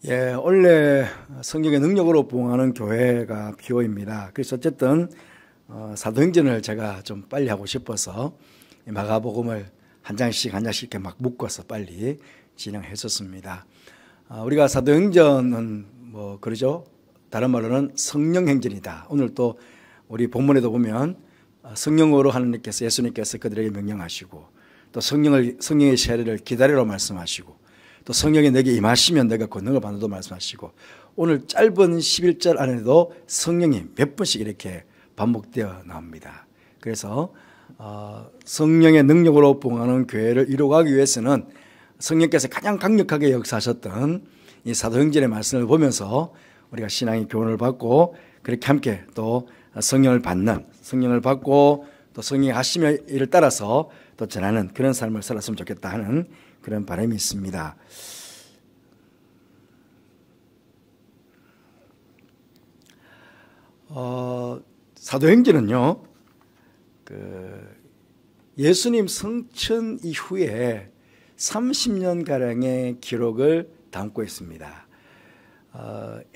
예, 원래 성경의 능력으로 부흥하는 교회가 피오입니다. 그래서 어쨌든 사도행전을 제가 좀 빨리 하고 싶어서 마가복음을 한 장씩 이렇게 막 묶어서 빨리 진행했었습니다. 우리가 사도행전은 뭐 그러죠. 다른 말로는 성령행전이다. 오늘 또 우리 본문에도 보면 성령으로 하나님께서 예수님께서 그들에게 명령하시고 또 성령의 세례를 기다리라고 말씀하시고 또 성령이 내게 임하시면 내가 권능을 받는다고 말씀하시고 오늘 짧은 11절 안에도 성령이 몇 번씩 이렇게 반복되어 나옵니다. 그래서 성령의 능력으로 부흥하는 교회를 이루어가기 위해서는 성령께서 가장 강력하게 역사하셨던 이 사도행전의 말씀을 보면서 우리가 신앙의 교훈을 받고 그렇게 함께 또 성령을 받고 또 성령이 하시는 일을 따라서 또 전하는 그런 삶을 살았으면 좋겠다 하는 그런 바람이 있습니다. 사도행전은요, 예수님 성천 이후에 30년가량의 기록을 담고 있습니다.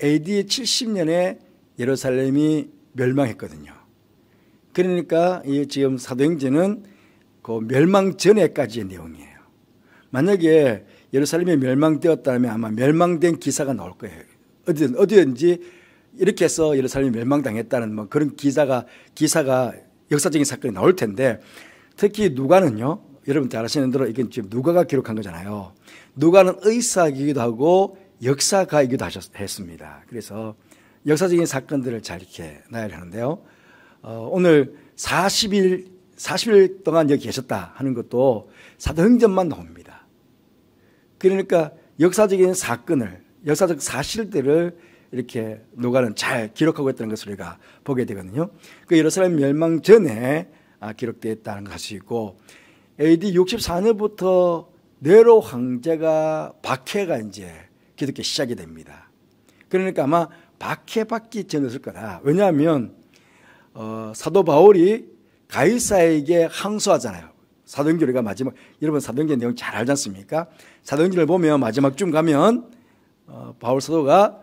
AD 70년에 예루살렘이 멸망했거든요. 그러니까 이 지금 사도행전은 그 멸망 전에까지의 내용이에요. 만약에 예루살렘이 멸망되었다면 아마 멸망된 기사가 나올 거예요. 어디든지 이렇게 해서 예루살렘이 멸망당했다는 뭐 그런 기사가 역사적인 사건이 나올 텐데, 특히 누가는요, 여러분 잘 아시는 대로 이건 지금 누가가 기록한 거잖아요. 누가는 의사이기도 하고 역사가이기도 했습니다. 그래서 역사적인 사건들을 잘 이렇게 나열하는데요. 오늘 40일 동안 여기 계셨다 하는 것도 사도행전만 나옵니다. 그러니까 역사적인 사건을, 역사적 사실들을 이렇게 누가는 잘 기록하고 있다는 것을 우리가 보게 되거든요. 그 예루살렘 멸망 전에 기록되어 있다는 것이고, AD 64년부터 네로 황제가 박해가 이제 기독교 시작이 됩니다. 그러니까 아마 박해받기 전이었을 거다. 왜냐하면 사도 바울이 가이사에게 항소하잖아요. 사도행전 우리가 마지막, 여러분 사도행전 내용 잘 알지 않습니까? 사도행전을 보면 마지막쯤 가면 바울 사도가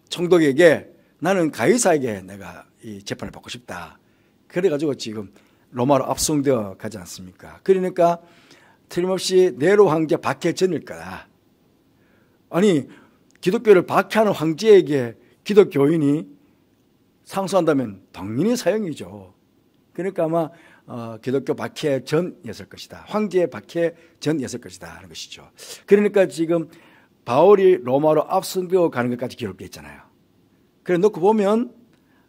총독에게 나는 가이사에게 내가 이 재판을 받고 싶다. 그래가지고 지금 로마로 압송되어 가지 않습니까? 그러니까 틀림없이 네로 황제 박해 전일 거다. 아니, 기독교를 박해하는 황제에게 기독교인이 상소한다면 당연히 사형이죠. 그러니까 아마 기독교 박해 전이었을 것이다. 황제의 박해 전이었을 것이다 하는 것이죠. 그러니까 지금 바울이 로마로 압송되어 가는 것까지 기록되어 있잖아요. 그래 놓고 보면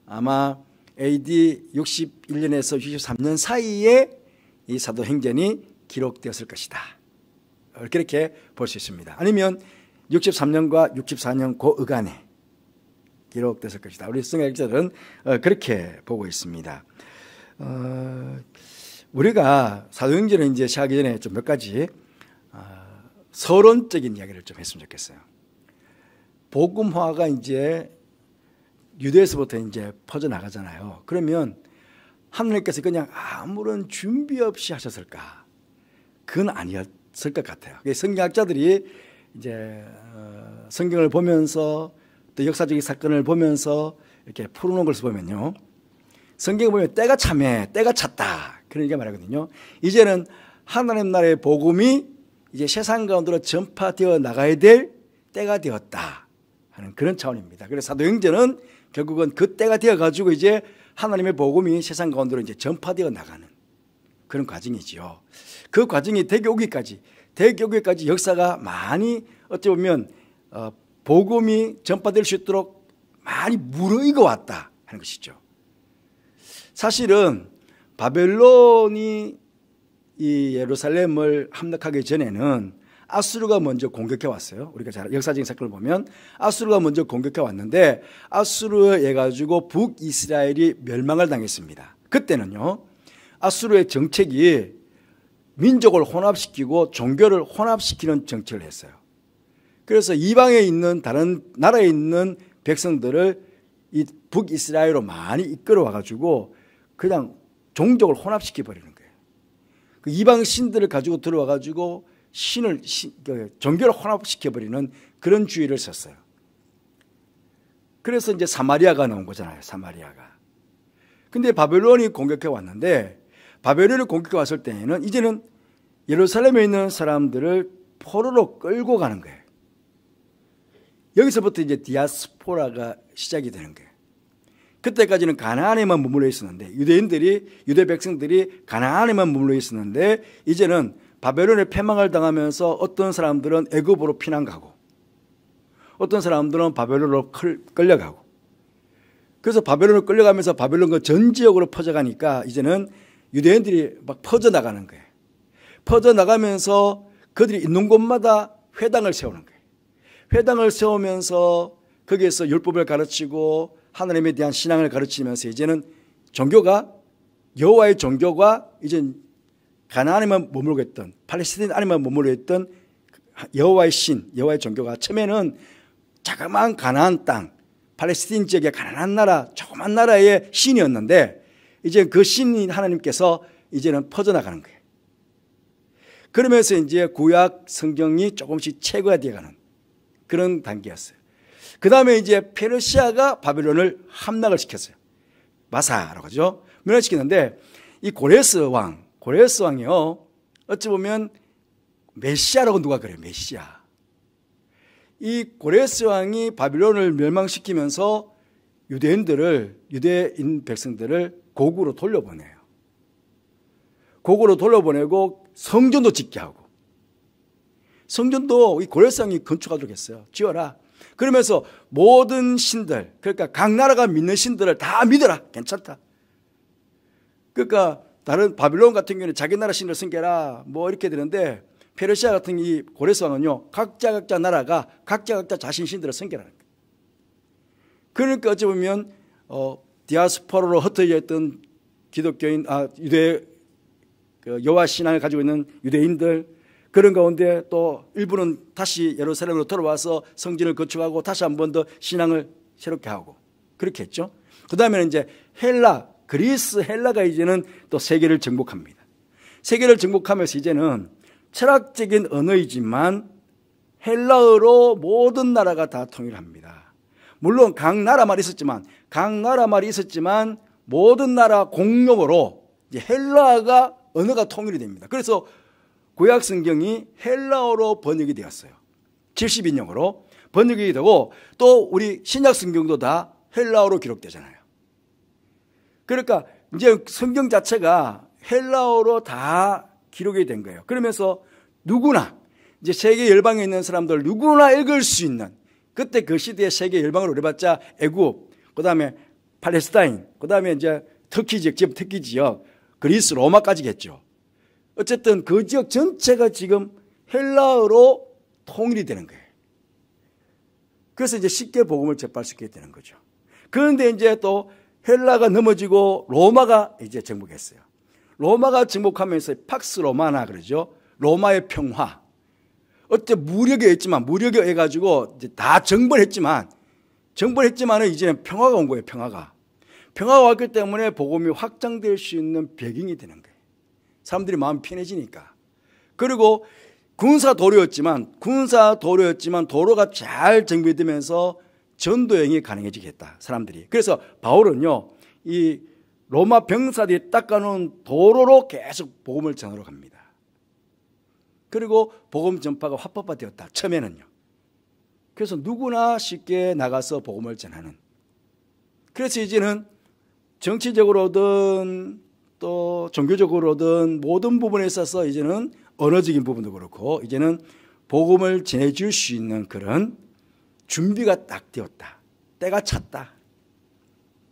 아마 AD 61년에서 63년 사이에 이 사도행전이 기록되었을 것이다. 그렇게 볼 수 있습니다. 아니면 63년과 64년 그 어간에 기록됐을 것이다. 우리 성경학자들은 그렇게 보고 있습니다. 우리가 사도행전을 이제 시작하기 전에 좀 몇 가지 서론적인 이야기를 좀 했으면 좋겠어요. 복음화가 이제 유대에서부터 이제 퍼져나가잖아요. 그러면 하나님께서 그냥 아무런 준비 없이 하셨을까? 그건 아니었을 것 같아요. 성경학자들이 이제 성경을 보면서 또 역사적인 사건을 보면서 이렇게 풀어놓은 것을 보면요, 성경을 보면 때가 참해, 때가 찼다 그런 얘기가 말하거든요. 이제는 하나님 나라의 복음이 이제 세상 가운데로 전파되어 나가야 될 때가 되었다 하는 그런 차원입니다. 그래서 사도행전은 결국은 그 때가 되어가지고 이제 하나님의 복음이 세상 가운데로 이제 전파되어 나가는 그런 과정이지요. 그 과정이 대교오기까지 역사가 많이 어찌 보면 복음이 전파될 수 있도록 많이 무르익어 왔다 하는 것이죠. 사실은 바벨론이 이 예루살렘을 함락하기 전에는 아수르가 먼저 공격해 왔어요. 우리가 잘 역사적인 사건을 보면 아수르가 먼저 공격해 왔는데 아수르에 해가지고 북이스라엘이 멸망을 당했습니다. 그때는요, 아수르의 정책이 민족을 혼합시키고 종교를 혼합시키는 정책을 했어요. 그래서 이방에 있는 다른 나라에 있는 백성들을 이 북이스라엘로 많이 이끌어 와가지고 그냥 종족을 혼합시켜 버리는 거예요. 그 이방 신들을 가지고 들어와가지고 종교를 혼합시켜버리는 그런 주의를 썼어요. 그래서 이제 사마리아가 나온 거잖아요. 사마리아가. 근데 바벨론이 공격해 왔는데, 바벨론이 공격해 왔을 때에는 이제는 예루살렘에 있는 사람들을 포로로 끌고 가는 거예요. 여기서부터 이제 디아스포라가 시작이 되는 거예요. 그때까지는 가나안에만 머물러 있었는데, 유대 백성들이 가나안에만 머물러 있었는데, 이제는 바벨론의 패망을 당하면서 어떤 사람들은 애굽으로 피난 가고, 어떤 사람들은 바벨론으로 끌려가고, 그래서 바벨론으로 끌려가면서 바벨론과 전 지역으로 퍼져가니까 이제는 유대인들이 막 퍼져나가는 거예요. 퍼져나가면서 그들이 있는 곳마다 회당을 세우는 거예요. 회당을 세우면서 거기에서 율법을 가르치고 하나님에 대한 신앙을 가르치면서 이제는 종교가, 여호와의 종교가 이제 가나안에만 머물고 있던, 팔레스타인 안에만 머물고 있던 여호와의 신, 여호와의 종교가 처음에는 자그마한 가나안 땅, 팔레스타인 지역의 가난한 나라, 조그만 나라의 신이었는데 이제 그 신인 하나님께서 이제는 퍼져나가는 거예요. 그러면서 이제 구약 성경이 조금씩 체계화되어가는 그런 단계였어요. 그 다음에 이제 페르시아가 바벨론을 함락을 시켰어요. 마사라고 하죠. 멸망시켰는데 이 고레스 왕이요. 어찌 보면 메시아라고 누가 그래요. 메시아. 이 고레스 왕이 바벨론을 멸망시키면서 유대인 백성들을 고국으로 돌려보내요. 고국으로 돌려보내고 성전도 짓게 하고, 성전도 이 고레스 왕이 건축하도록 했어요. 지어라. 그러면서 모든 신들, 그러니까 각 나라가 믿는 신들을 다 믿어라. 괜찮다. 그러니까 다른 바빌론 같은 경우는 자기 나라 신을 섬겨라 뭐 이렇게 되는데, 페르시아 같은 이 고레스 왕은요, 각자 나라가 각자 자신 신들을 섬겨라는 거예요. 그러니까 어찌 보면 디아스포라로 흩어져 있던 기독교인, 유대 여호와 신앙을 가지고 있는 유대인들, 그런 가운데 또 일부는 다시 예루살렘으로 돌아와서 성전을 건축하고 다시 한 번 더 신앙을 새롭게 하고 그렇게 했죠. 그 다음에는 이제 그리스 헬라가 이제는 또 세계를 정복합니다. 세계를 정복하면서 이제는 철학적인 언어이지만 헬라어로 모든 나라가 다 통일합니다. 물론 각 나라 말이 있었지만 모든 나라 공용어로 이제 헬라어가 언어가 통일이 됩니다. 그래서 구약 성경이 헬라어로 번역이 되었어요. 70인용으로 번역이 되고, 또 우리 신약 성경도 다 헬라어로 기록되잖아요. 그러니까 이제 성경 자체가 헬라어로 다 기록이 된 거예요. 그러면서 누구나, 이제 세계 열방에 있는 사람들 누구나 읽을 수 있는, 그때 그 시대의 세계 열방으로 그래봤자 애굽, 그 다음에 팔레스타인, 그 다음에 이제 터키 지역, 그리스, 로마까지겠죠. 어쨌든 그 지역 전체가 지금 헬라어로 통일이 되는 거예요. 그래서 이제 쉽게 복음을 접할 수 있게 되는 거죠. 그런데 이제 또 헬라가 넘어지고 로마가 이제 정복했어요. 로마가 정복하면서 팍스 로마나 그러죠. 로마의 평화. 어때 무력에 해가지고 이제 다 정벌했지만은 이제는 평화가 온 거예요. 평화가 왔기 때문에 복음이 확장될 수 있는 배경이 되는 거예요. 사람들이 마음 편해지니까. 그리고 군사 도로였지만 도로가 잘 정비되면서 전도 여행이 가능해지겠다, 사람들이. 그래서 바울은요, 이 로마 병사들이 닦아놓은 도로로 계속 복음을 전하러 갑니다. 그리고 복음 전파가 합법화되었다, 처음에는요. 그래서 누구나 쉽게 나가서 복음을 전하는. 그래서 이제는 정치적으로든 또 종교적으로든 모든 부분에 있어서 이제는 언어적인 부분도 그렇고 이제는 복음을 전해줄 수 있는 그런 준비가 딱 되었다. 때가 찼다.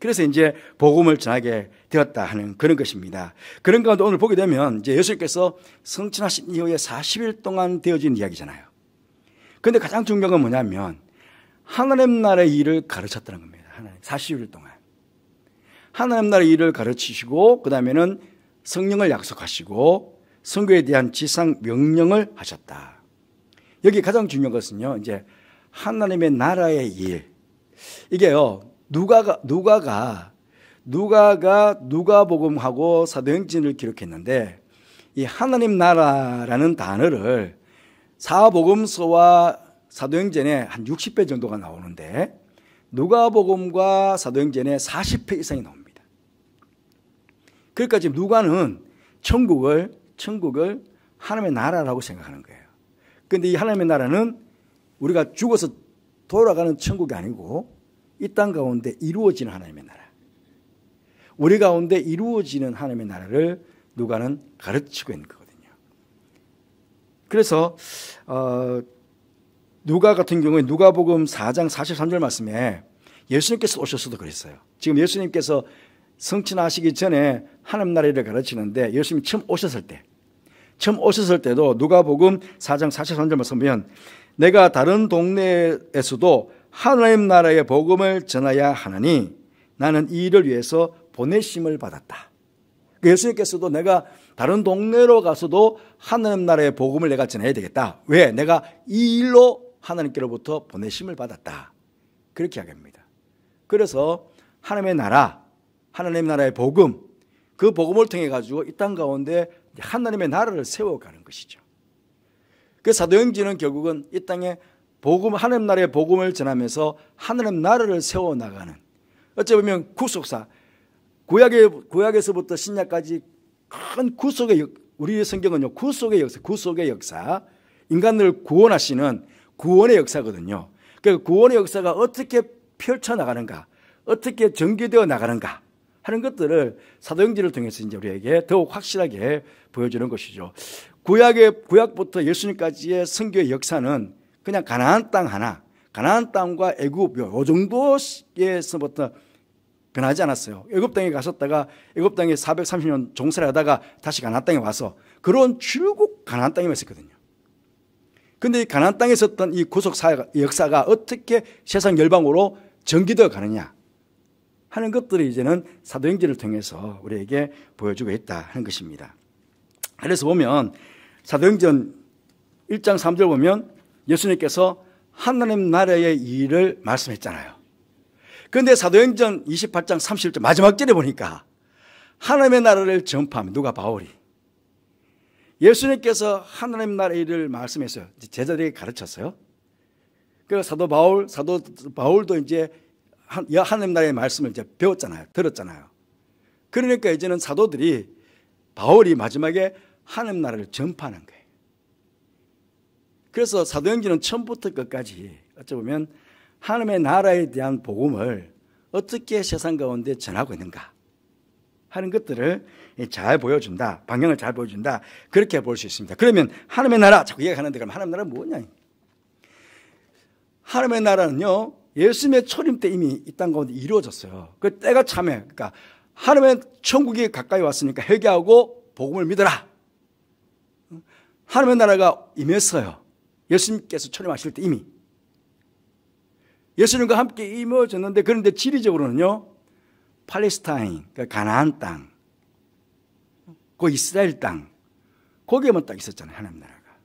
그래서 이제 복음을 전하게 되었다 하는 그런 것입니다. 그런 가운데 오늘 보게 되면 이제 예수님께서 성천하신 이후에 40일 동안 되어진 이야기잖아요. 그런데 가장 중요한 건 뭐냐면 하나님 나라의 일을 가르쳤다는 겁니다. 40일 동안. 하나님 나라의 일을 가르치시고 그 다음에는 성령을 약속하시고 선교에 대한 지상 명령을 하셨다. 여기 가장 중요한 것은요, 이제 하나님의 나라의 일. 이게요, 누가가 누가복음하고 사도행전을 기록했는데 이 하나님 나라라는 단어를 사복음서와 사도행전에 한 60회 정도가 나오는데 누가복음과 사도행전에 40회 이상이 나옵니다. 그러니까 지금 누가는 천국을 하나님의 나라라고 생각하는 거예요. 그런데 이 하나님의 나라는 우리가 죽어서 돌아가는 천국이 아니고 이 땅 가운데 이루어지는 하나님의 나라, 우리 가운데 이루어지는 하나님의 나라를 누가는 가르치고 있는 거거든요. 그래서 누가 같은 경우에 누가복음 4장 43절 말씀에 예수님께서 오셨어도 그랬어요. 지금 예수님께서 성취하시기 전에 하나님 나라를 가르치는데 예수님이 처음 오셨을 때도 누가복음 4장 43절 말씀 보면 내가 다른 동네에서도 하나님 나라의 복음을 전하야 하나니 나는 이 일을 위해서 보내심을 받았다. 예수님께서도 내가 다른 동네로 가서도 하나님 나라의 복음을 내가 전해야 되겠다. 왜? 내가 이 일로 하나님께로부터 보내심을 받았다. 그렇게 이야기합니다. 그래서 하나님의 나라, 하나님 나라의 복음, 그 복음을 통해 가지고 이 땅 가운데 하나님의 나라를 세워가는 것이죠. 그 사도행전은 결국은 이 땅에 복음, 하나님 나라의 복음을 전하면서 하나님 나라를 세워나가는, 어찌 보면 구속사, 구약에서부터 신약까지 큰 구속의, 우리 성경은요, 구속의 역사, 인간을 구원하시는 구원의 역사거든요. 그 구원의 역사가 어떻게 펼쳐나가는가, 어떻게 전개되어 나가는가 하는 것들을 사도행전을 통해서 이제 우리에게 더욱 확실하게 보여주는 것이죠. 구약부터 예수님까지의 선교의 역사는 그냥 가나안 땅 하나, 가나안 땅과 애굽 요 정도에서부터 변하지 않았어요. 애굽 땅에 가셨다가 애굽 땅에 430년 종살이 하다가 다시 가나안 땅에 와서 그런 출국 가나안 땅에 있었거든요. 그런데 이 가나안 땅에 있었던 이 구속 역사가 어떻게 세상 열방으로 전개되어 가느냐 하는 것들이 이제는 사도행전을 통해서 우리에게 보여주고 있다 하는 것입니다. 그래서 보면 사도행전 1장 3절 보면 예수님께서 하나님 나라의 일을 말씀했잖아요. 그런데 사도행전 28장 31절 마지막 절에 보니까 하나님의 나라를 전파하면 누가? 바울이. 예수님께서 하나님 나라의 일을 말씀했어요. 제자들에게 가르쳤어요. 그래서 사도 바울도 이제 하나님 나라의 말씀을 이제 배웠잖아요. 들었잖아요. 그러니까 이제는 사도들이 바울이 마지막에 하나님 나라를 전파하는 거예요. 그래서 사도행전은 처음부터 끝까지 어찌 보면 하나님의 나라에 대한 복음을 어떻게 세상 가운데 전하고 있는가 하는 것들을 잘 보여준다. 방향을 잘 보여준다. 그렇게 볼 수 있습니다. 그러면 하나님의 나라 자꾸 이야기하는데 그럼 하나님의 나라는 뭐냐? 하나님의 나라는요, 예수님의 초림 때 이미 이 땅 가운데 이루어졌어요. 그 때가 참해. 그러니까 하나님의 천국이 가까이 왔으니까 회개하고 복음을 믿어라. 하나님의 나라가 임했어요. 예수님께서 초림하실 때 이미 예수님과 함께 임해졌는데, 그런데 지리적으로는요 팔레스타인, 그러니까 가나안 땅, 그 이스라엘 땅, 거기에만 딱 있었잖아요. 하나님 나라가.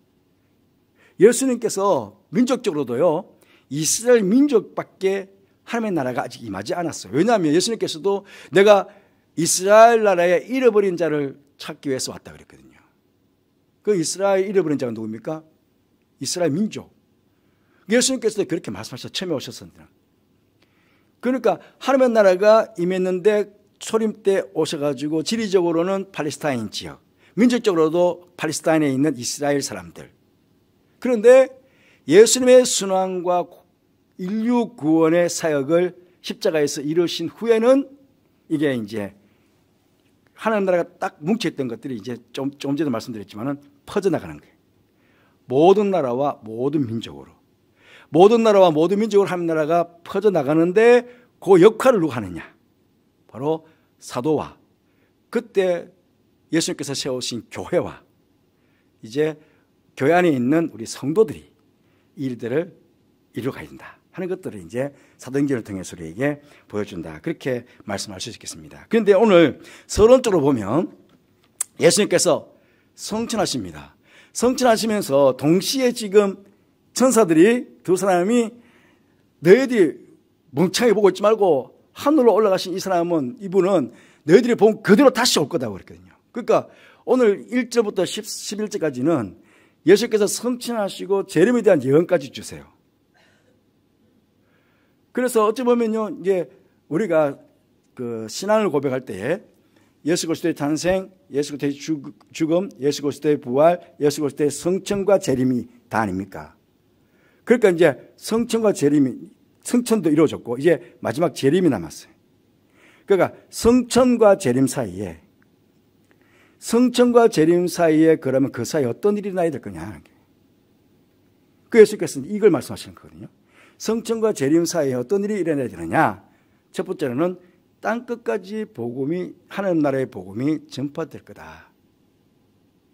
예수님께서 민족적으로도요 이스라엘 민족밖에 하나님의 나라가 아직 임하지 않았어요. 왜냐하면 예수님께서도 내가 이스라엘 나라에 잃어버린 자를 찾기 위해서 왔다 그랬거든요. 그 이스라엘 잃어버린 자가 누굽니까? 이스라엘 민족. 예수님께서도 그렇게 말씀하셔서 처음에 오셨습니다. 그러니까 하나님의 나라가 임했는데 초림 때 오셔가지고 지리적으로는 팔레스타인 지역, 민족적으로도 팔레스타인에 있는 이스라엘 사람들. 그런데 예수님의 순환과 인류 구원의 사역을 십자가에서 이루신 후에는 이게 이제 하나님 나라가 딱 뭉쳐있던 것들이 이제 좀 전에도 말씀드렸지만은 퍼져나가는 거예요. 모든 나라와 모든 민족으로. 모든 나라와 모든 민족으로 하나님 나라가 퍼져나가는데 그 역할을 누가 하느냐? 바로 사도와 그때 예수님께서 세우신 교회와 이제 교회 안에 있는 우리 성도들이 이 일들을 이루어가야 된다 하는 것들을 이제 사도행전을 통해서 우리에게 보여준다. 그렇게 말씀할 수 있겠습니다. 그런데 오늘 서론적으로 보면 예수님께서 성천하십니다. 성천하시면서 동시에 지금 천사들이 두 사람이 너희들이 멍청하게 보고 있지 말고 하늘로 올라가신 이 사람은, 이분은 너희들이 본 그대로 다시 올 거다고 그랬거든요. 그러니까 오늘 1절부터 11절까지는 예수께서 성취하시고 재림에 대한 예언까지 주세요. 그래서 어찌 보면요, 이제 우리가 그 신앙을 고백할 때에 예수 그리스도의 탄생, 예수 그리스도의 죽음, 예수 그리스도의 부활, 예수 그리스도의 성천과 재림이 다 아닙니까? 그러니까 이제 성천과 재림이, 성천도 이루어졌고 이제 마지막 재림이 남았어요. 그러니까 성천과 재림 사이에, 성천과 재림 사이에 그러면 그 사이에 어떤 일이 일어나야 될 거냐. 그 예수께서는 이걸 말씀하시는 거거든요. 성천과 재림 사이에 어떤 일이 일어나야 되느냐. 첫 번째로는 땅끝까지 복음이, 하나님 나라의 복음이 전파될 거다.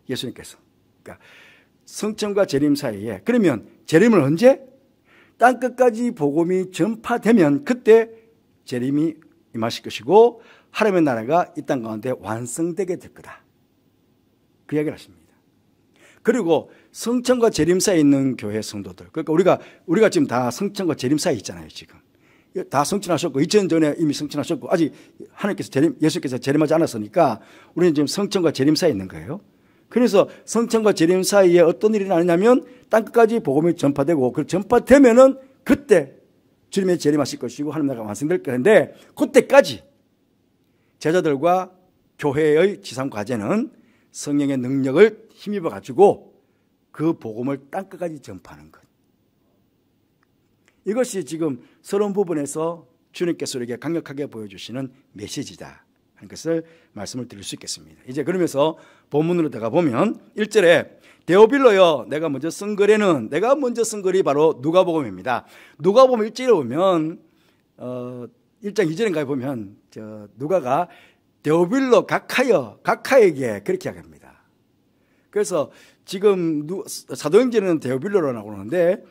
예수님께서. 그러니까 성천과 재림 사이에, 그러면 재림은 언제? 땅끝까지 복음이 전파되면 그때 재림이 임하실 것이고 하나님의 나라가 이 땅 가운데 완성되게 될 거다. 그 이야기를 하십니다. 그리고 성천과 재림 사이에 있는 교회 성도들, 그러니까 우리가 지금 다 성천과 재림 사이에 있잖아요. 지금 다 성천하셨고 2000년 전에 이미 성천하셨고 아직 하나님께서 예수께서 재림하지 않았으니까 우리는 지금 성천과 재림 사이에 있는 거예요. 그래서 성천과 재림 사이에 어떤 일이 나느냐면 땅끝까지 복음이 전파되고, 그 전파되면은 그때 주님의 재림하실 것이고 하나님 나라가 완성될 건데, 그때까지 제자들과 교회의 지상 과제는 성령의 능력을 힘입어 가지고 그 복음을 땅끝까지 전파하는 것. 이것이 지금 서론 부분에서 주님께서 우리에게 강력하게 보여주시는 메시지다 하는 것을 말씀을 드릴 수 있겠습니다. 이제 그러면서 본문으로 들어가 보면 1절에 데오빌로여 내가 먼저 쓴 글이 바로 누가복음입니다. 누가복음 1절에 보면 1장 2절인가에 보면 누가가 데오빌로 각하에게 그렇게 이야기합니다. 그래서 지금 사도행전은 데오빌로로 나오는데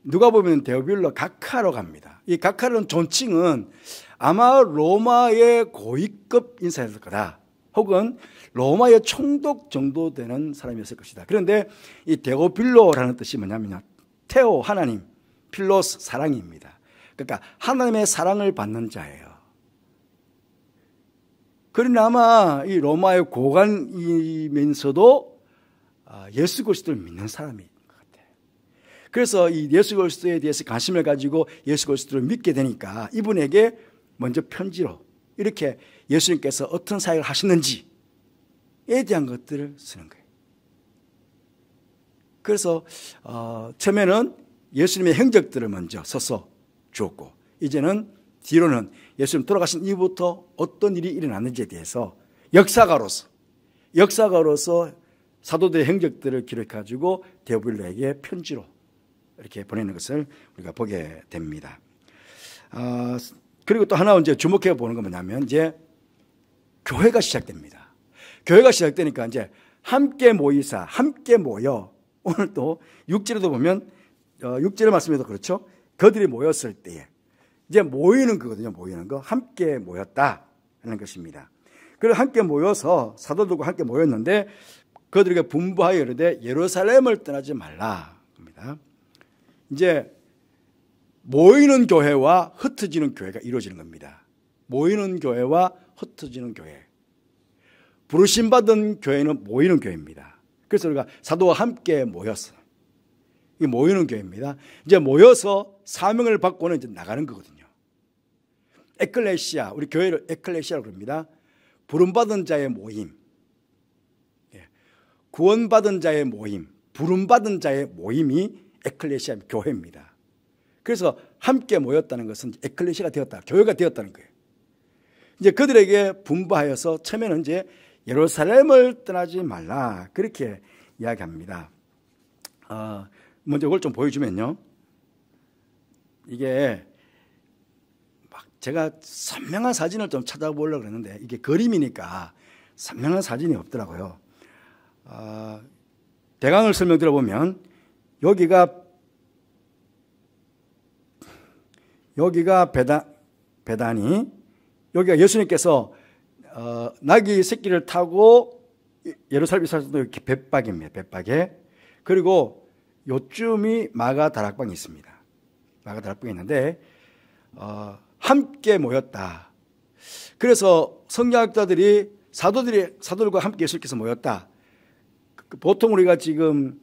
누가 보면 데오빌로 각하로 갑니다. 이 각하라는 존칭은 아마 로마의 고위급 인사였을 거다. 혹은 로마의 총독 정도 되는 사람이었을 것이다. 그런데 이 데오빌로라는 뜻이 뭐냐면 테오 하나님, 필로스 사랑입니다. 그러니까 하나님의 사랑을 받는 자예요. 그러나 아마 이 로마의 고관이면서도 예수 그리스도를 믿는 사람이 그래서 이 예수 그리스도에 대해서 관심을 가지고 예수 그리스도를 믿게 되니까 이분에게 먼저 편지로 이렇게 예수님께서 어떤 사역을 하시는지에 대한 것들을 쓰는 거예요. 그래서 처음에는 예수님의 행적들을 먼저 써서 주었고, 이제는 뒤로는 예수님 돌아가신 이후부터 어떤 일이 일어났는지에 대해서 역사가로서 사도들의 행적들을 기록해가지고 데오빌로에게 편지로 이렇게 보내는 것을 우리가 보게 됩니다. 그리고 또 하나 이제 주목해 보는 건 뭐냐면 이제 교회가 시작됩니다. 교회가 시작되니까 이제 함께 모이사, 함께 모여, 오늘 또 6절에도 보면 6절의 말씀에도 그렇죠. 그들이 모였을 때에 이제 모이는 거거든요. 모이는 거. 함께 모였다 하는 것입니다. 그리고 함께 모여서 사도들과 함께 모였는데 그들에게 분부하여 이르되 예루살렘을 떠나지 말라 합니다. 이제 모이는 교회와 흩어지는 교회가 이루어지는 겁니다. 모이는 교회와 흩어지는 교회. 부르심받은 교회는 모이는 교회입니다. 그래서 우리가 사도와 함께 모였어. 이게 모이는 교회입니다. 이제 모여서 사명을 받고는 이제 나가는 거거든요. 에클레시아, 우리 교회를 에클레시아라고 합니다. 부름받은 자의 모임, 구원받은 자의 모임, 부름받은 자의 모임이 에클레시아 교회입니다. 그래서 함께 모였다는 것은 에클레시아가 되었다, 교회가 되었다는 거예요. 이제 그들에게 분부하여서 처음에는 이제 예루살렘을 떠나지 말라 그렇게 이야기합니다. 먼저 이걸 좀 보여주면요, 이게 막 제가 선명한 사진을 좀 찾아보려고 했는데 이게 그림이니까 선명한 사진이 없더라고요. 대강을 설명드려보면 여기가 베다니, 여기가 예수님께서 나귀 새끼를 타고 예루살렘에 사셨던 이렇게 벳박입니다. 벳박에. 그리고 요쯤이 마가 다락방이 있습니다. 마가 다락방이 있는데 함께 모였다. 그래서 성경학자들이 사도들과 함께 예수님께서 모였다. 보통 우리가 지금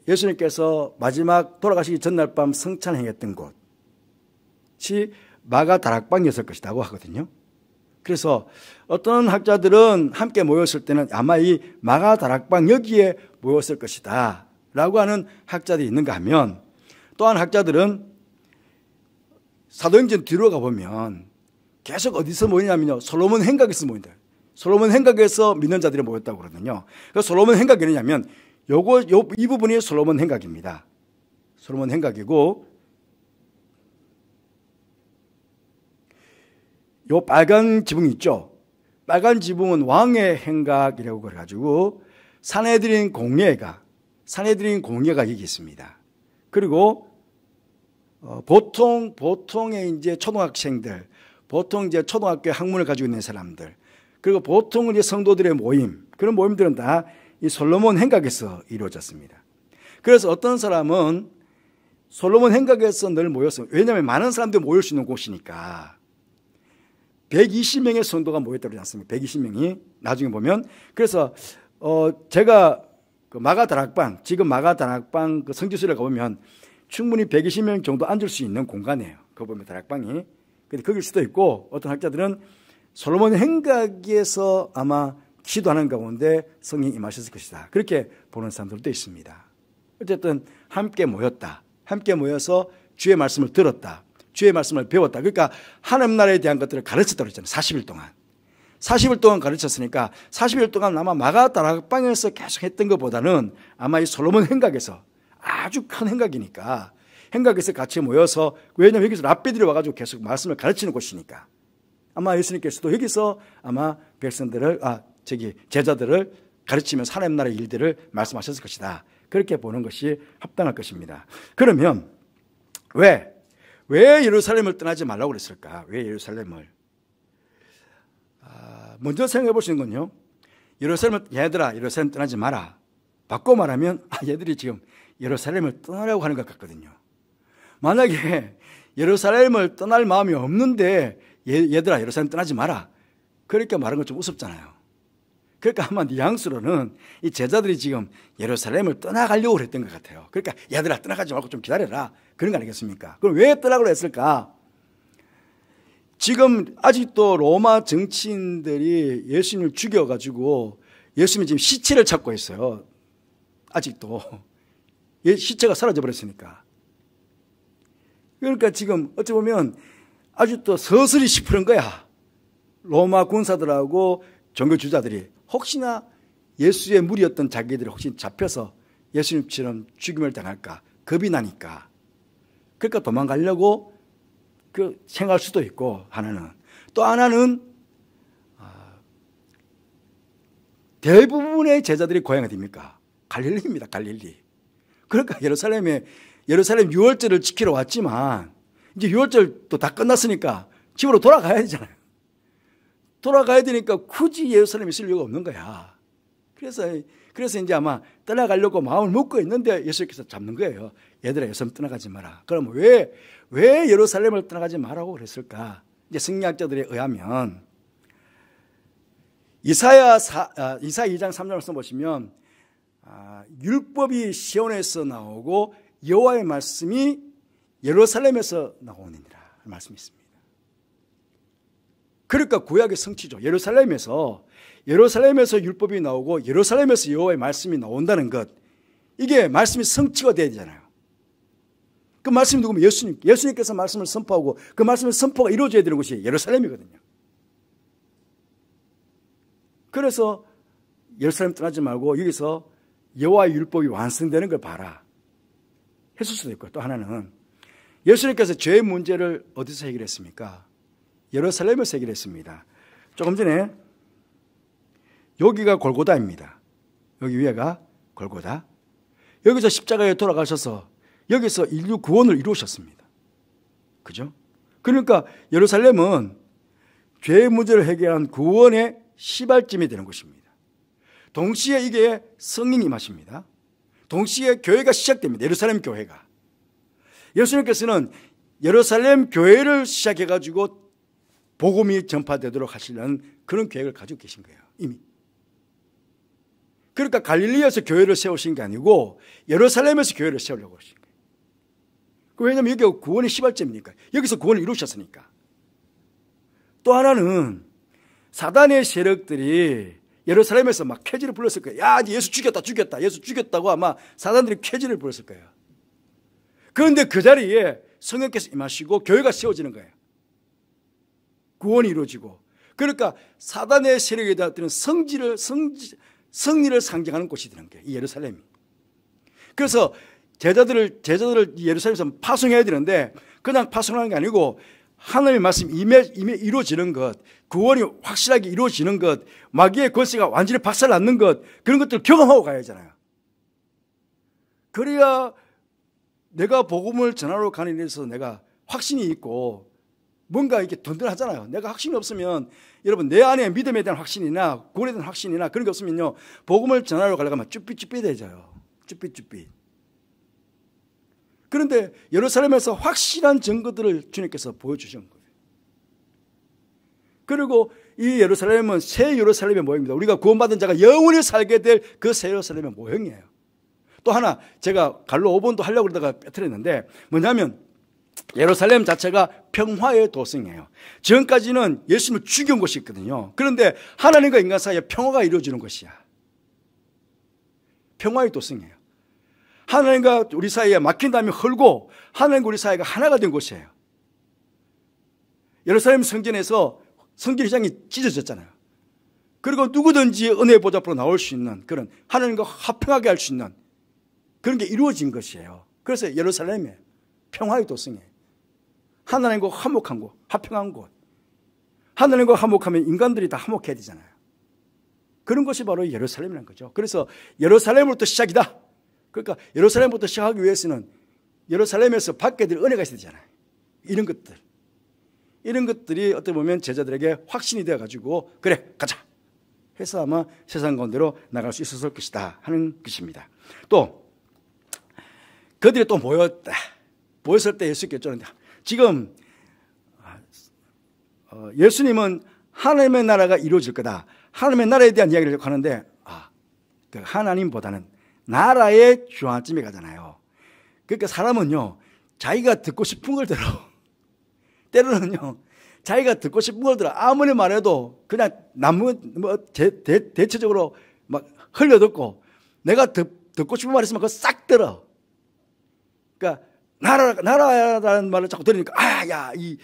예수님께서 마지막 돌아가시기 전날 밤 성찬행했던 곳이 마가 다락방이었을 것이라고 하거든요. 그래서 어떤 학자들은 함께 모였을 때는 아마 이 마가 다락방 여기에 모였을 것이다 라고 하는 학자들이 있는가 하면, 또한 학자들은 사도행전 뒤로 가보면 계속 어디서 모이냐면요, 솔로몬 행각에서 모인다. 솔로몬 행각에서 믿는 자들이 모였다고 그러거든요. 그래서 솔로몬 행각이 뭐냐면 이 부분이 솔로몬 행각입니다. 솔로몬 행각이고, 요 빨간 지붕이 있죠. 빨간 지붕은 왕의 행각이라고 그래가지고 사내들인 공예가 여기 있습니다. 그리고 보통의 이제 초등학생들, 보통 이제 초등학교 학문을 가지고 있는 사람들, 그리고 보통 이제 성도들의 모임, 그런 모임들은 다 이 솔로몬 행각에서 이루어졌습니다. 그래서 어떤 사람은 솔로몬 행각에서 늘 모였어요. 왜냐하면 많은 사람들이 모일 수 있는 곳이니까. 120명의 성도가 모였다고 그러지 않습니까? 120명이 나중에 보면. 그래서 제가 그 마가다락방, 지금 마가다락방 그 성지순례 가보면 충분히 120명 정도 앉을 수 있는 공간이에요. 그 보면 다락방이. 근데 거길 수도 있고, 어떤 학자들은 솔로몬 행각에서 아마 기도하는 가운데 성령이 임하셨을 것이다, 그렇게 보는 사람들도 있습니다. 어쨌든 함께 모였다. 함께 모여서 주의 말씀을 들었다. 주의 말씀을 배웠다. 그러니까 하나님 나라에 대한 것들을 가르쳤다고 했잖아요. 40일 동안. 40일 동안 가르쳤으니까 40일 동안 아마 마가 다락방에서 계속 했던 것보다는 아마 이 솔로몬 행각에서, 아주 큰 행각이니까 행각에서 같이 모여서, 왜냐하면 여기서 랍비들이 와가지고 계속 말씀을 가르치는 곳이니까 아마 예수님께서도 여기서 아마 백성들을, 제자들을 가르치면서 하나님 나라의 일들을 말씀하셨을 것이다, 그렇게 보는 것이 합당할 것입니다. 그러면 왜 예루살렘을 떠나지 말라고 그랬을까? 왜 예루살렘을? 먼저 생각해 볼 수 있는 건요, 얘들아 예루살렘 떠나지 마라. 바꿔 말하면 얘들이 지금 예루살렘을 떠나려고 하는 것 같거든요. 만약에 예루살렘을 떠날 마음이 없는데 얘들아 예루살렘 떠나지 마라, 그렇게 말하는 건 좀 우습잖아요. 그러니까 아마 뉘앙스로는 이 제자들이 지금 예루살렘을 떠나가려고 했던 것 같아요. 그러니까 얘들아 떠나가지 말고 좀 기다려라, 그런 거 아니겠습니까? 그럼 왜 떠나려고 했을까? 지금 아직도 로마 정치인들이 예수님을 죽여가지고 예수님이 지금 시체를 찾고 있어요. 아직도 시체가 사라져버렸으니까. 그러니까 지금 어찌 보면 아직도 서슬이 시푸른 거야. 로마 군사들하고 종교주자들이 혹시나 예수의 무리였던 자기들이 혹시 잡혀서 예수님처럼 죽임을 당할까 겁이 나니까, 그러니까 도망가려고 생각할 수도 있고, 하나는 또 하나는 대부분의 제자들이 고향이 어디입니까? 갈릴리입니다. 갈릴리. 그러니까 예루살em 유월절을 지키러 왔지만 이제 유월절도 다 끝났으니까 집으로 돌아가야 되잖아요. 돌아가야 되니까 굳이 예루살렘에 있을 이유가 없는 거야. 그래서 이제 아마 떠나가려고 마음을 먹고 있는데 예수님께서 잡는 거예요. 얘들아 예루살렘 떠나가지 마라. 그럼 왜 예루살렘을 떠나가지 마라고 그랬을까? 이제 성리학자들에 의하면 이사야 2장 3절을 써보시면 율법이 시온에서 나오고 여호와의 말씀이 예루살렘에서 나오느니라 말씀이 있습니다. 그러니까 구약의 성취죠. 예루살렘에서 율법이 나오고 예루살렘에서 여호와의 말씀이 나온다는 것, 이게 말씀이 성취가 돼야 되잖아요. 그 말씀이 누구면 예수님께서 말씀을 선포하고 그 말씀의 선포가 이루어져야 되는 곳이 예루살렘이거든요. 그래서 예루살렘 떠나지 말고 여기서 여호와의 율법이 완성되는 걸 봐라 했을 수도 있고, 또 하나는 예수님께서 죄의 문제를 어디서 해결했습니까? 예루살렘에서 해결했습니다. 조금 전에 여기가 골고다입니다. 여기 위에가 골고다. 여기서 십자가에 돌아가셔서 여기서 인류 구원을 이루셨습니다. 그죠? 그러니까 예루살렘은 죄의 문제를 해결한 구원의 시발점이 되는 것입니다. 동시에 이게 성령이 임하십니다. 동시에 교회가 시작됩니다. 예루살렘 교회가. 예수님께서는 예루살렘 교회를 시작해가지고 복음이 전파되도록 하시려는 그런 계획을 가지고 계신 거예요. 이미. 그러니까 갈릴리에서 교회를 세우신 게 아니고 예루살렘에서 교회를 세우려고 하신 거예요. 왜냐하면 여기가 구원의 시발점이니까. 여기서 구원을 이루셨으니까. 또 하나는 사단의 세력들이 예루살렘에서 막 쾌지를 불렀을 거예요. 야, 예수 죽였다, 죽였다. 예수 죽였다고 아마 사단들이 쾌지를 불렀을 거예요. 그런데 그 자리에 성령께서 임하시고 교회가 세워지는 거예요. 구원이 이루어지고. 그러니까 사단의 세력에 대한 승리를 상징하는 곳이 되는 거예요. 이 예루살렘이. 그래서 제자들을 예루살렘에서 파송해야 되는데 그냥 파송하는 게 아니고 하나님의 말씀이 임해 이루어지는 것, 구원이 확실하게 이루어지는 것, 마귀의 권세가 완전히 박살났는 것, 그런 것들을 경험하고 가야 하잖아요. 그래야 내가 복음을 전하러 가는 일에서 내가 확신이 있고 뭔가 이렇게 든든하잖아요. 내가 확신이 없으면 여러분 내 안에 믿음에 대한 확신이나 구원에 대한 확신이나 그런 게 없으면요 복음을 전하러 가려고 하면 쭈삣쭈삣해져요. 쭈삣쭈삣. 그런데 예루살렘에서 확실한 증거들을 주님께서 보여주신 거예요. 그리고 이 예루살렘은 새 예루살렘의 모형입니다. 우리가 구원받은 자가 영원히 살게 될 그 새 예루살렘의 모형이에요. 또 하나 제가 갈로 5번도 하려고 그러다가 빼뜨렸는데 뭐냐면 예루살렘 자체가 평화의 도성이에요. 지금까지는 예수님을 죽인 곳이 있거든요. 그런데 하나님과 인간 사이에 평화가 이루어지는 것이야. 평화의 도성이에요. 하나님과 우리 사이에 막힌 다음에 헐고 하나님과 우리 사이가 하나가 된 곳이에요. 예루살렘 성전에서 성전휘장이 찢어졌잖아요. 그리고 누구든지 은혜의 보좌 앞으로 나올 수 있는 그런 하나님과 화평하게 할 수 있는 그런 게 이루어진 것이에요. 그래서 예루살렘에 평화의 도성이에요. 하나님과 화목한 곳, 화평한 곳. 하나님과 화목하면 인간들이 다 화목해야 되잖아요. 그런 것이 바로 예루살렘이라는 거죠. 그래서 예루살렘으로부터 시작이다. 그러니까 예루살렘부터 시작하기 위해서는 예루살렘에서 받게 될 은혜가 있어야 되잖아요. 이런 것들이 어떻게 보면 제자들에게 확신이 되어가지고 그래 가자 해서 아마 세상 가운데로 나갈 수 있었을 것이다 하는 것입니다. 또 그들이 또 모였다. 모였을 때 예수님께 쫓는다. 지금 예수님은 하나님의 나라가 이루어질 거다. 하나님의 나라에 대한 이야기를 하는데 그 하나님보다는 나라의 중앙쯤에 가잖아요. 그러니까 사람은요 자기가 듣고 싶은 걸 들어. 때로는요 자기가 듣고 싶은 걸 들어. 아무리 말해도 그냥 대체적으로 막 흘려듣고 내가 듣고 싶은 말 있으면 그거 싹 들어. 그러니까 나라라는 말을 자꾸 들으니까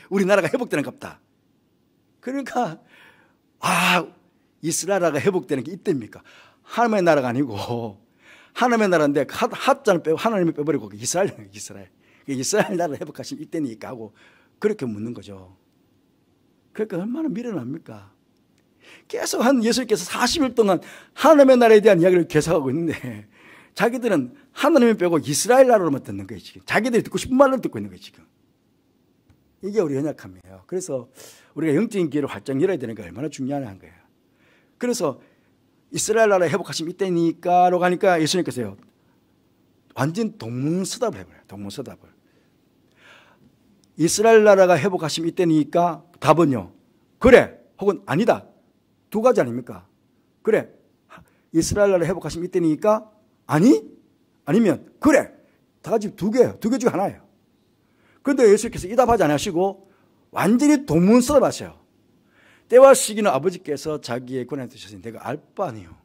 우리 나라가 회복되는 갑다. 그러니까 이스라엘나라가 회복되는 게 이때입니까? 하나님의 나라가 아니고 하나님의 나라인데 하자는 빼고 하나님을 빼버리고 이스라엘 나라를 회복하신 이때니까 하고 그렇게 묻는 거죠. 그러니까 얼마나 미련합니까? 계속 예수님께서 40일 동안 하나님의 나라에 대한 이야기를 계속하고 있는데 자기들은 하나님을 빼고 이스라엘 나라로만 듣는 거예요. 지금 자기들이 듣고 싶은 말로 듣고 있는 거예요. 지금 이게 우리 연약함이에요. 그래서 우리가 영적인 기회를 활짝 열어야 되는 게 얼마나 중요한 거예요. 그래서 이스라엘 나라 회복하심 이때니까로 가니까 예수님께서요 완전 동문서답을 해버려요. 동문서답을. 이스라엘 나라가 회복하심 이때니까 답은요 그래 혹은 아니다. 두 가지 아닙니까? 그래 이스라엘 나라 회복하심 이때니까 아니? 아니면 그래. 다 같이 두 개예요. 두 개 중에 하나예요. 그런데 예수님께서 이 답하지 않으시고 완전히 동문서답 하셔요. 때와 시기는 아버지께서 자기의 권한에 두셨으니 내가 알 바 아니요.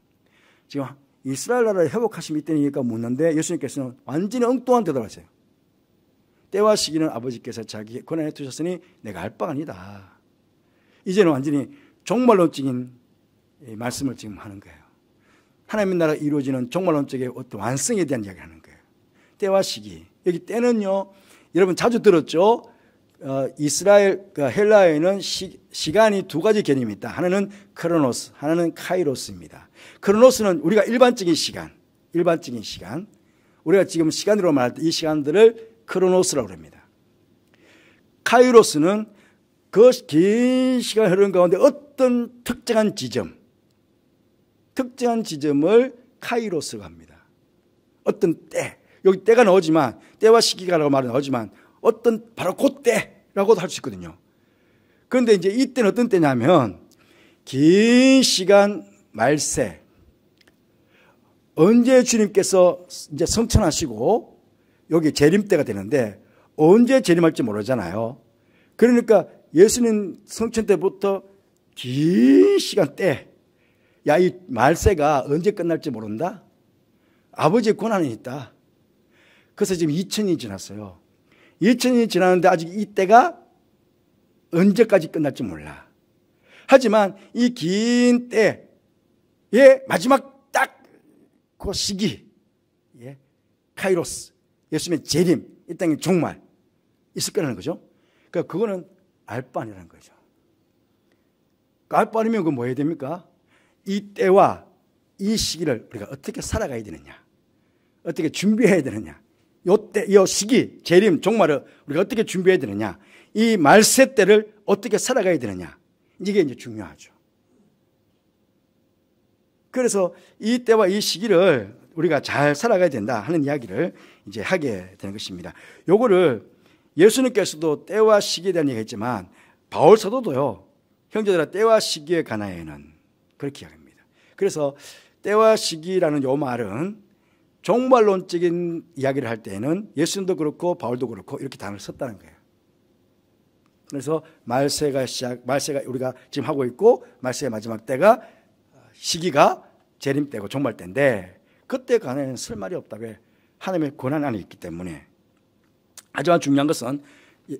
지금 이스라엘 나라를 회복하심이 있다니까 묻는데 예수님께서는 완전히 엉뚱한 대답을 하세요. 때와 시기는 아버지께서 자기의 권한에 두셨으니 내가 알 바가 아니다. 이제는 완전히 종말론적인 말씀을 지금 하는 거예요. 하나님의 나라가 이루어지는 종말론적의 어떤 완성에 대한 이야기를 하는 거예요. 때와 시기. 여기 때는요 여러분 자주 들었죠. 이스라엘 헬라어에는 시간이 두 가지 개념이 있다. 하나는 크로노스, 하나는 카이로스입니다. 크로노스는 우리가 일반적인 시간. 우리가 지금 시간으로 말할 때 이 시간들을 크로노스라고 합니다. 카이로스는 그 긴 시간 흐르는 가운데 어떤 특정한 지점을 카이로스가 합니다. 어떤 때, 여기 때가 나오지만 때와 시기가라고 말이 나오지만 어떤 바로 그때라고도 할 수 있거든요. 그런데 이제 이때는 어떤 때냐면 긴 시간 말세, 언제 주님께서 이제 성천하시고 여기 재림 때가 되는데 언제 재림할지 모르잖아요. 그러니까 예수님 성천 때부터 긴 시간대, 야, 이 말세가 언제 끝날지 모른다? 아버지의 권한이 있다. 그래서 지금 2000년이 지났어요. 2000년이 지났는데 아직 이때가 언제까지 끝날지 몰라. 하지만 이 긴 때의 마지막 딱 그 시기, 카이로스, 예수님의 재림, 이 땅의 종말 있을 거라는 거죠. 그러니까 그거는 알바니라는 거죠. 알바니면 그거 뭐 해야 됩니까? 이 때와 이 시기를 우리가 어떻게 살아가야 되느냐, 어떻게 준비해야 되느냐, 요때, 요 시기, 재림, 종말을 우리가 어떻게 준비해야 되느냐, 이 말세 때를 어떻게 살아가야 되느냐, 이게 이제 중요하죠. 그래서 이 때와 이 시기를 우리가 잘 살아가야 된다 하는 이야기를 이제 하게 되는 것입니다. 요거를 예수님께서도 때와 시기에 대한 얘기가 있지만 바울 사도도요, 형제들아 때와 시기에 관하여는 그렇게 이야기합니다. 그래서 때와 시기라는 요 말은 종말론적인 이야기를 할 때에는 예수님도 그렇고 바울도 그렇고 이렇게 단어를 썼다는 거예요. 그래서 말세가 우리가 지금 하고 있고 말세의 마지막 때가 시기가 재림 때고 종말 때인데 그때 관해는 쓸 말이 없다. 왜? 하나님의 권한 안에 있기 때문에. 하지만 중요한 것은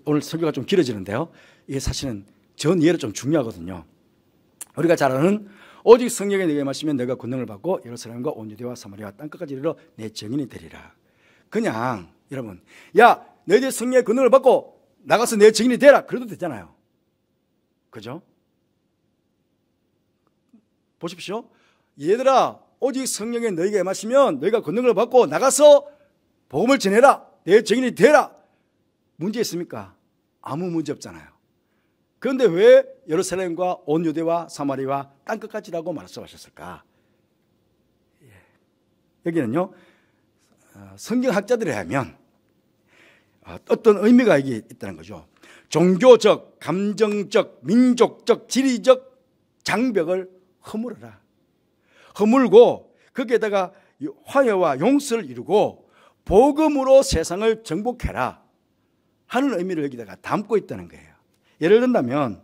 오늘 설교가 좀 길어지는데요, 이게 사실은 전 이해로 좀 중요하거든요. 우리가 잘 아는 오직 성령에 내게 마시면 내가 권능을 받고 예루살렘과 온 유대와 사마리아 땅끝까지 이르러 내 증인이 되리라. 그냥 여러분, 야, 너희들 성령의 권능을 받고 나가서 내 증인이 되라 그래도 되잖아요. 그죠? 보십시오. 얘들아, 오직 성령에 너희가 마시면 너희가 권능을 받고 나가서 복음을 전해라, 내 증인이 되라. 문제 있습니까? 아무 문제 없잖아요. 그런데 왜 예루살렘과 온 유대와 사마리아와 땅끝까지라고 말씀하셨을까? 여기는요, 성경학자들에 의하면 어떤 의미가 여기 있다는 거죠. 종교적, 감정적, 민족적, 지리적 장벽을 허물어라. 허물고 거기에다가 화해와 용서를 이루고 복음으로 세상을 정복해라 하는 의미를 여기다가 담고 있다는 거예요. 예를 든다면,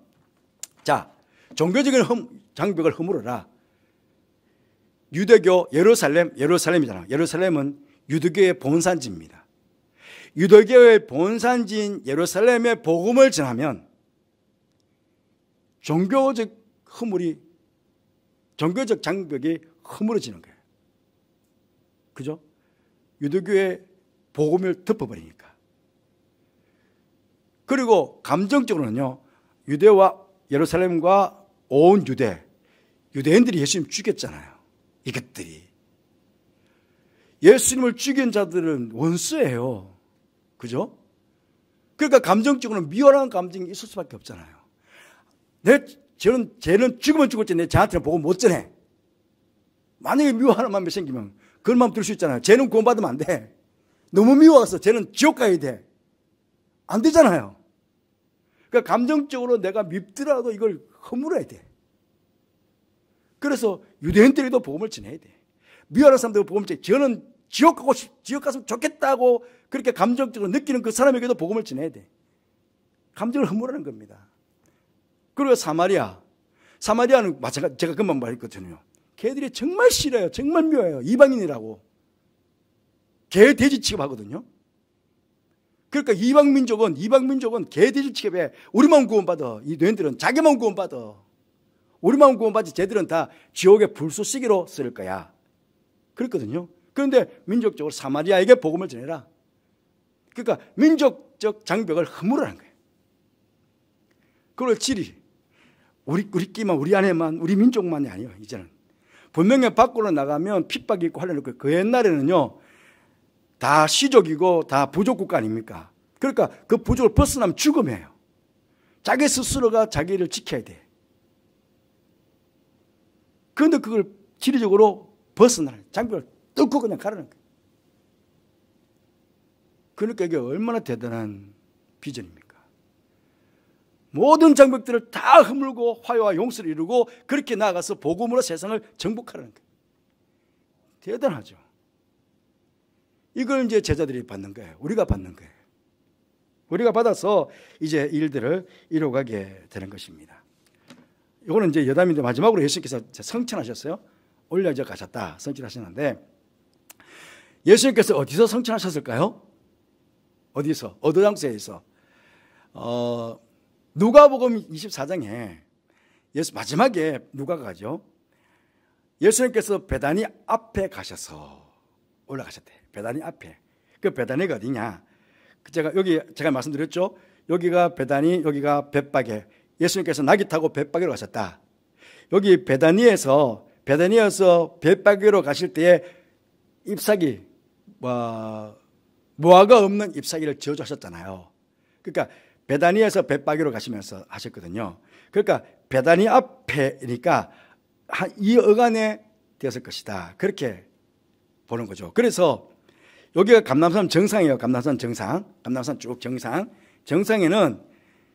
자, 종교적인 장벽을 허물어라. 유대교 예루살렘이잖아. 예루살렘은 유대교의 본산지입니다. 유대교의 본산지인 예루살렘에 복음을 전하면 종교적 장벽이 허물어지는 거예요. 그죠? 유대교의 복음을 덮어버리니까. 그리고 감정적으로는요, 유대와 예루살렘과 온 유대인들이 예수님 죽였잖아요. 이것들이. 예수님을 죽인 자들은 원수예요. 그죠? 그러니까 감정적으로는 미워하는 감정이 있을 수밖에 없잖아요. 쟤는 죽으면 죽었지 내 쟤한테는 복음 못 전해. 만약에 미워하는 마음이 생기면 그런 마음 들 수 있잖아요. 쟤는 구원받으면 안 돼. 너무 미워서 쟤는 지옥 가야 돼. 안 되잖아요. 그러니까 감정적으로 내가 밉더라도 이걸 허물어야 돼. 그래서 유대인들에게도 복음을 전해야 돼. 미워하는 사람들도 복음을 전해. 저는 지옥 갔으면 좋겠다고 그렇게 감정적으로 느끼는 그 사람에게도 복음을 전해야 돼. 감정을 허물하는 겁니다. 그리고 사마리아는 마찬가지, 제가 금방 말했거든요. 걔들이 정말 싫어요. 정말 미워해요. 이방인이라고. 개 돼지 취급하거든요. 그러니까 이방 민족은 개 돼지 취급해. 우리만 구원받아. 이 노인들은 자기만 구원받아. 우리만 구원받지 쟤들은 다 지옥의 불쏘시개로 쓸 거야. 그랬거든요. 그런데 민족적으로 사마리아에게 복음을 전해라. 그러니까 민족적 장벽을 허물하는 거예요. 그걸 우리끼만, 우리 안에만, 우리 민족만이 아니에요. 이제는 분명히 밖으로 나가면 핍박이 있고 하려는 거예요. 그 옛날에는요, 다 시족이고 다 부족국가 아닙니까? 그러니까 그 부족을 벗어나면 죽음이에요. 자기 스스로가 자기를 지켜야 돼. 그런데 그걸 지리적으로 벗어나는, 장벽을 뚫고 그냥 가라는 거예요. 그러니까 이게 얼마나 대단한 비전입니까? 모든 장벽들을 다 허물고 화해와 용서를 이루고 그렇게 나아가서 복음으로 세상을 정복하라는 거예요. 대단하죠. 이걸 이제 제자들이 받는 거예요. 우리가 받는 거예요. 우리가 받아서 이제 일들을 이루어가게 되는 것입니다. 이거는 이제 여담인데 마지막으로 예수님께서 성천하셨어요. 올려져 가셨다. 성천하셨는데 예수님께서 어디서 성천하셨을까요? 어디서? 어느 장소에서? 누가복음 24장에 예수 마지막에 누가가 가죠. 예수님께서 베다니 앞에 가셔서 올라가셨대. 베다니 앞에. 그 베다니가 어디냐? 제가 말씀드렸죠. 여기가 베다니, 여기가 벳박에. 예수님께서 낙이 타고 벳박으로 가셨다. 여기 베다니에서 벳박으로 가실 때에 잎사귀, 무화과 없는 잎사귀를 저주하셨잖아요. 그러니까 베다니에서 벳박으로 가시면서 하셨거든요. 그러니까 베다니 앞에니까 한 2어간에 되었을 것이다. 그렇게 보는 거죠. 그래서 여기가 감람산 정상이에요. 감람산 정상. 감람산 쭉 정상. 정상에는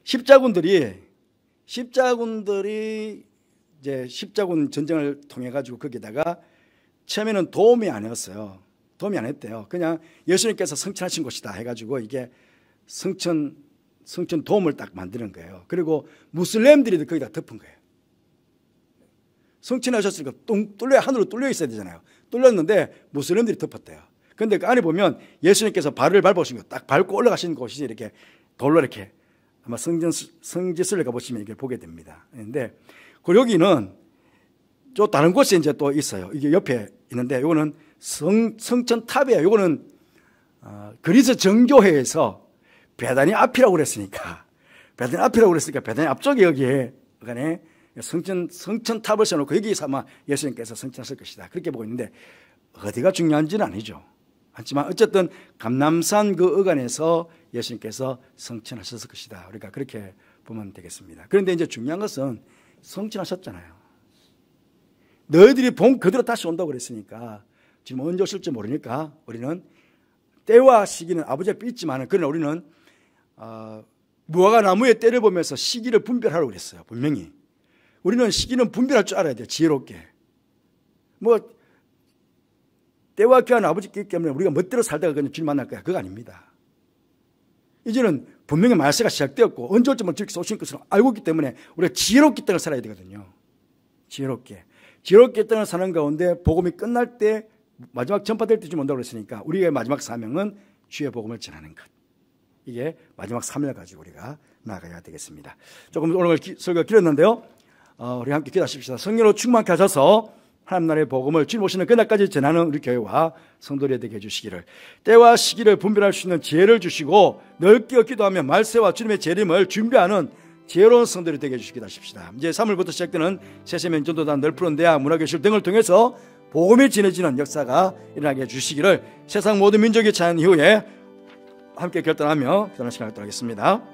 십자군들이 이제 십자군 전쟁을 통해 가지고 거기다가 처음에는 도움이 안 했어요. 도움이 안 했대요. 그냥 예수님께서 성천하신 곳이다 해가지고 이게 성천 도움을 딱 만드는 거예요. 그리고 무슬림들이 거기다 덮은 거예요. 성천하셨으니까 하늘로 뚫려 있어야 되잖아요. 뚫렸는데 무슬림들이 덮었대요. 그런데 그 안에 보면 예수님께서 발을 밟으신 거 딱 밟고 올라가신 곳이 이렇게 돌로 이렇게 아마 성지순례 가보시면 이렇게 보게 됩니다. 그런데 여기는 또 다른 곳에 이제 또 있어요. 이게 옆에 있는데 이거는 성천탑이에요. 이거는 그리스 정교회에서 베다니 앞이라고 그랬으니까 베다니 앞쪽에 여기에 성천탑을 세워놓고 여기서 아마 예수님께서 성천하실 것이다. 그렇게 보고 있는데 어디가 중요한지는 아니죠. 하지만 어쨌든 감람산 그 어간에서 예수님께서 성천하셨을 것이다. 우리가 그렇게 보면 되겠습니다. 그런데 이제 중요한 것은 성천하셨잖아요. 너희들이 본 그대로 다시 온다고 그랬으니까 지금 언제 오실지 모르니까 우리는 때와 시기는 아버지 앞에 있지만 그러나 우리는 무화과 나무의 때를 보면서 시기를 분별하라고 그랬어요. 분명히. 우리는 시기는 분별할 줄 알아야 돼요. 지혜롭게. 때와 귀한 아버지께 있기 때문에 우리가 멋대로 살다가 그냥 주님 만날 거야. 그거 아닙니다. 이제는 분명히 말세가 시작되었고 언제 올지 모르는 주님께서 오신 것을 알고 있기 때문에 우리가 지혜롭게 땅을 살아야 되거든요. 지혜롭게 땅을 사는 가운데 복음이 끝날 때 마지막 전파될 때쯤 온다고 그랬으니까 우리의 마지막 사명은 주의 복음을 전하는 것. 이게 마지막 사명을 가지고 우리가 나아가야 되겠습니다. 조금 오늘 설교가 길었는데요. 우리 함께 기도하십시다. 성령으로 충만케 하셔서 하나님 나라의 복음을 주님 오시는 그날까지 전하는 우리 교회와 성도들이 되게 해주시기를, 때와 시기를 분별할 수 있는 지혜를 주시고 넓게 기도하며 말세와 주님의 재림을 준비하는 지혜로운 성도들이 되게 해주시기를 하십시다. 이제 3월부터 시작되는 세세명 전도단, 넓푸른 대학, 문화교실 등을 통해서 복음이 전해지는 역사가 일어나게 해주시기를 세상 모든 민족이 찬양 이후에 함께 결단하며 결혼식을 하도록 하겠습니다.